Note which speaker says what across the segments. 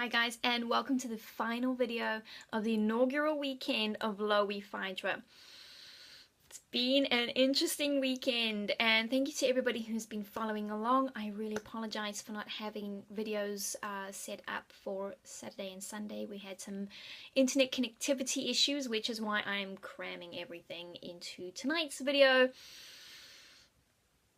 Speaker 1: Hi guys, and welcome to the final video of the inaugural weekend of LoWeeFiDra. It's been an interesting weekend, and thank you to everybody who's been following along. I really apologize for not having videos set up for Saturday and Sunday. We had some internet connectivity issues, which is why I'm cramming everything into tonight's video.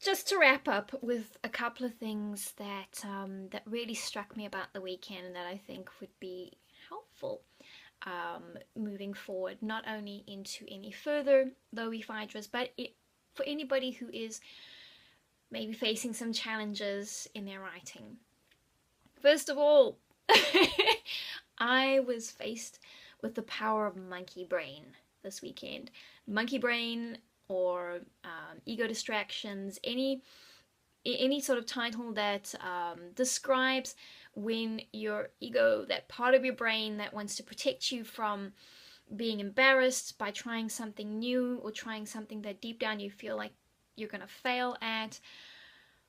Speaker 1: Just to wrap up with a couple of things that that really struck me about the weekend and that I think would be helpful moving forward, not only into any further LoWeeFiDras, but for anybody who is maybe facing some challenges in their writing. First of all, I was faced with the power of monkey brain this weekend. Monkey brain, or ego distractions, any sort of title that describes when your ego, that part of your brain that wants to protect you from being embarrassed by trying something new or trying something that deep down you feel like you're gonna fail at.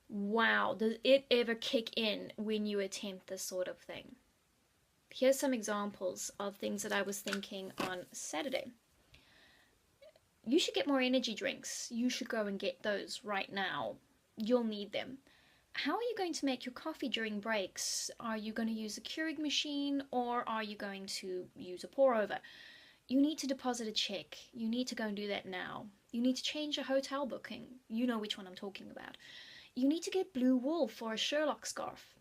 Speaker 1: Wow, does it ever kick in when you attempt this sort of thing? Here's some examples of things that I was thinking on Saturday. You should get more energy drinks. You should go and get those right now. You'll need them. How are you going to make your coffee during breaks? Are you going to use a Keurig machine, or are you going to use a pour over? You need to deposit a check. You need to go and do that now. You need to change your hotel booking. You know which one I'm talking about. You need to get blue wool for a Sherlock scarf.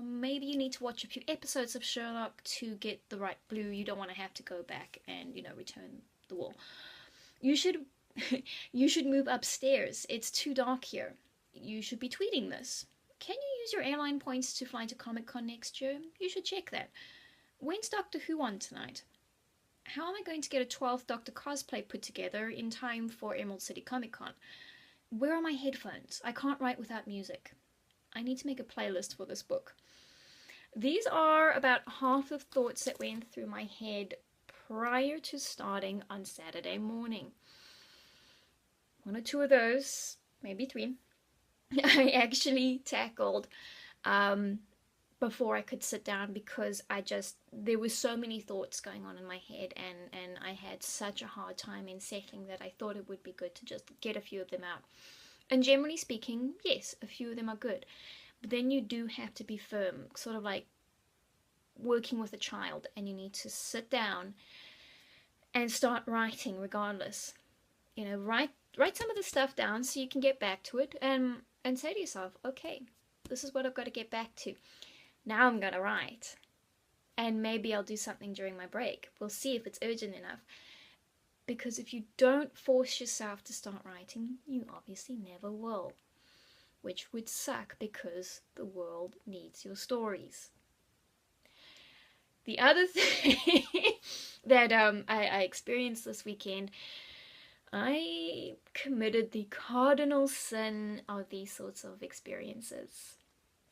Speaker 1: Maybe you need to watch a few episodes of Sherlock to get the right blue. You don't want to have to go back and, return the wool. You should move upstairs. It's too dark here. You should be tweeting this. Can you use your airline points to fly to Comic-Con next year? You should check that. When's Doctor Who on tonight? How am I going to get a 12th Doctor cosplay put together in time for Emerald City Comic-Con? Where are my headphones? I can't write without music. I need to make a playlist for this book. These are about half of thoughts that went through my head prior to starting on Saturday morning. One or two of those, maybe three, I actually tackled before I could sit down, because there were so many thoughts going on in my head, and I had such a hard time in settling that I thought it would be good to just get a few of them out. And generally speaking, yes, a few of them are good. But then you do have to be firm, sort of like working with a child, and you need to sit down and start writing regardless. Write some of the stuff down so you can get back to it and say to yourself, okay, this is what I've got to get back to. Now I'm going to write. And maybe I'll do something during my break. We'll see if it's urgent enough. Because if you don't force yourself to start writing, you obviously never will. Which would suck, because the world needs your stories. The other thing that I experienced this weekend, I committed the cardinal sin of these sorts of experiences.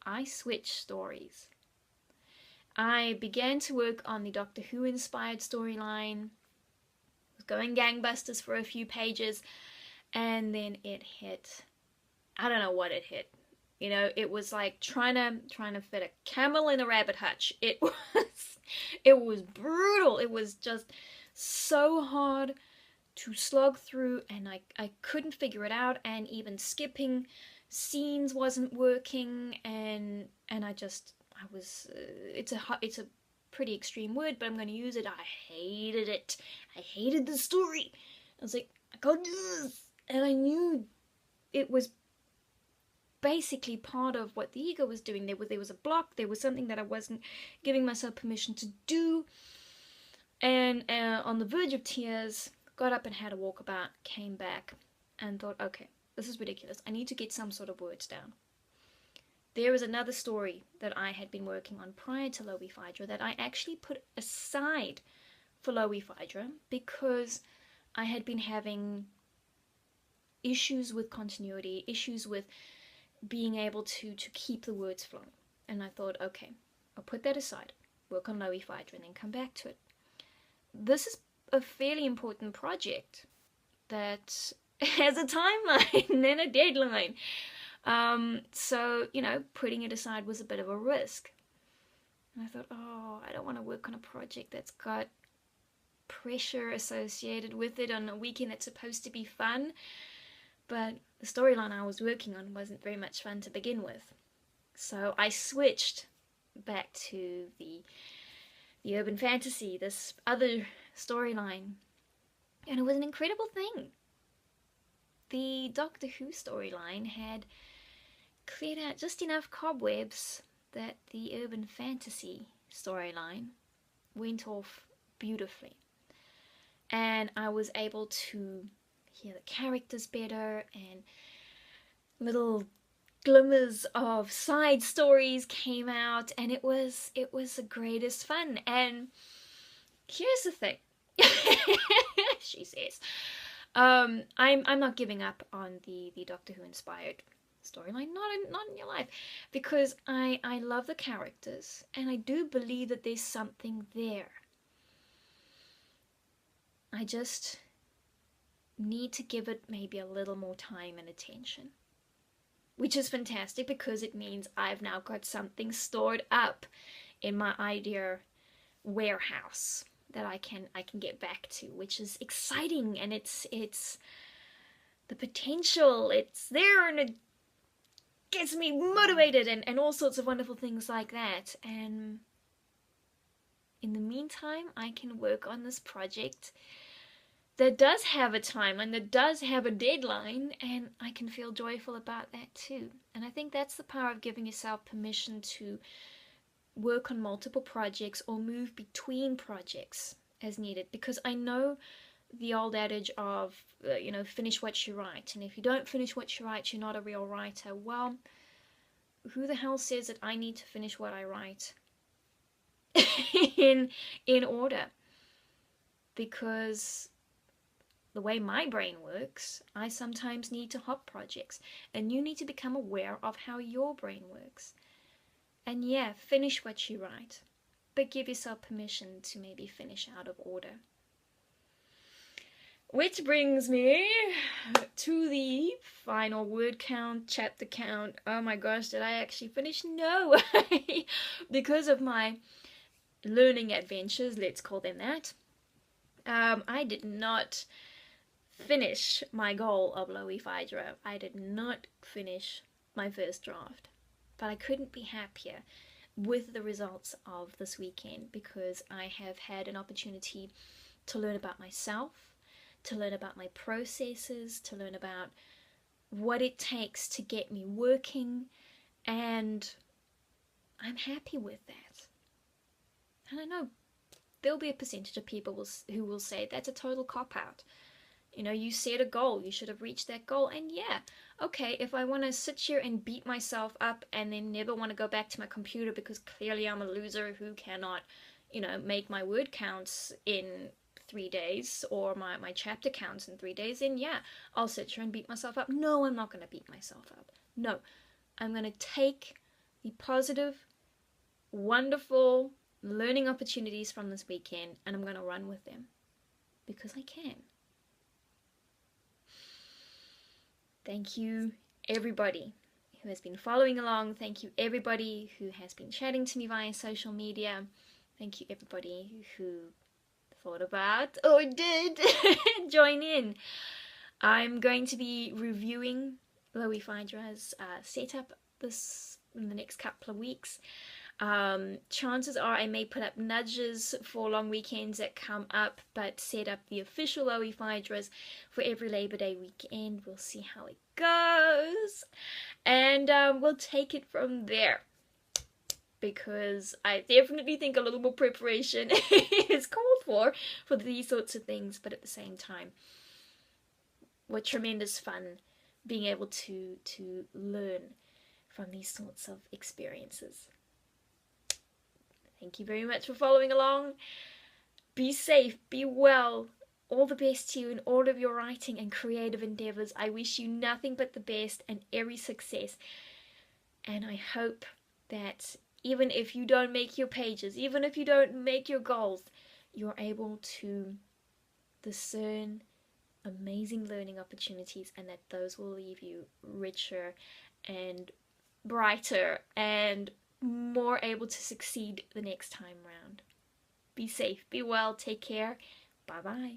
Speaker 1: I switched stories. I began to work on the Doctor Who inspired storyline, was going gangbusters for a few pages, and then it hit. I don't know what it hit. It was like trying to fit a camel in a rabbit hutch. It was brutal. It was just so hard to slog through, and I couldn't figure it out, and even skipping scenes wasn't working, and it's a pretty extreme word, but I'm going to use it. I hated it. I hated the story. I was like, I can't do this. And I knew it was basically part of what the ego was doing. There was a block. There was something that I wasn't giving myself permission to do. And on the verge of tears, got up and had a walkabout, came back, and thought, okay, this is ridiculous. I need to get some sort of words down. There was another story that I had been working on prior to LoWeeFiDra that I actually put aside for LoWeeFiDra, because I had been having issues with continuity, issues with being able to keep the words flowing. And I thought, okay, I'll put that aside, work on LoWeeFiDra, and then come back to it. This is a fairly important project that has a timeline and a deadline. So, putting it aside was a bit of a risk. And I thought, oh, I don't want to work on a project that's got pressure associated with it on a weekend that's supposed to be fun. But the storyline I was working on wasn't very much fun to begin with. So I switched back to the urban fantasy, this other storyline. And it was an incredible thing. The Doctor Who storyline had cleared out just enough cobwebs that the urban fantasy storyline went off beautifully. And I was able to hear the characters better, and little glimmers of side stories came out, and it was the greatest fun. And here's the thing. She says, I'm not giving up on the Doctor Who inspired storyline, not in your life, because I love the characters, and I do believe that there's something there. I just need to give it maybe a little more time and attention, which is fantastic because it means I've now got something stored up in my idea warehouse that I can get back to, which is exciting, and it's the potential, it's there, and it gets me motivated, and all sorts of wonderful things like that. And in the meantime, I can work on this project that does have a timeline, that does have a deadline, and I can feel joyful about that too. And I think that's the power of giving yourself permission to work on multiple projects or move between projects as needed, because I know the old adage of finish what you write, and if you don't finish what you write, you're not a real writer. Well, who the hell says that I need to finish what I write in order? Because the way my brain works, I sometimes need to hop projects, and you need to become aware of how your brain works. And yeah, finish what you write, but give yourself permission to maybe finish out of order. Which brings me to the final word count, chapter count. Oh my gosh, did I actually finish? No! Because of my learning adventures, let's call them that, I did not finish my goal of LoWeeFiDra. I did not finish my first draft. But I couldn't be happier with the results of this weekend, because I have had an opportunity to learn about myself, to learn about my processes, to learn about what it takes to get me working, and I'm happy with that. And I know there'll be a percentage of people who will say that's a total cop-out. You set a goal, you should have reached that goal. And yeah, okay, if I want to sit here and beat myself up and then never want to go back to my computer because clearly I'm a loser who cannot, make my word counts in 3 days, or my chapter counts in 3 days, then yeah, I'll sit here and beat myself up. No, I'm not going to beat myself up. No, I'm going to take the positive, wonderful learning opportunities from this weekend, and I'm going to run with them because I can. Thank you, everybody who has been following along. Thank you, everybody who has been chatting to me via social media. Thank you, everybody who thought about or did join in. I'm going to be reviewing LoWeeFiDra's setup in the next couple of weeks. Chances are I may put up nudges for long weekends that come up, but set up the official LoWeeFiDras for every Labor Day weekend. We'll see how it goes, and we'll take it from there, because I definitely think a little more preparation is called for these sorts of things. But at the same time, what tremendous fun being able to learn from these sorts of experiences. Thank you very much for following along. Be safe, be well. All the best to you in all of your writing and creative endeavors. I wish you nothing but the best and every success. And I hope that even if you don't make your pages, even if you don't make your goals, you're able to discern amazing learning opportunities, and that those will leave you richer and brighter and more able to succeed the next time round. Be safe, be well, take care. Bye bye.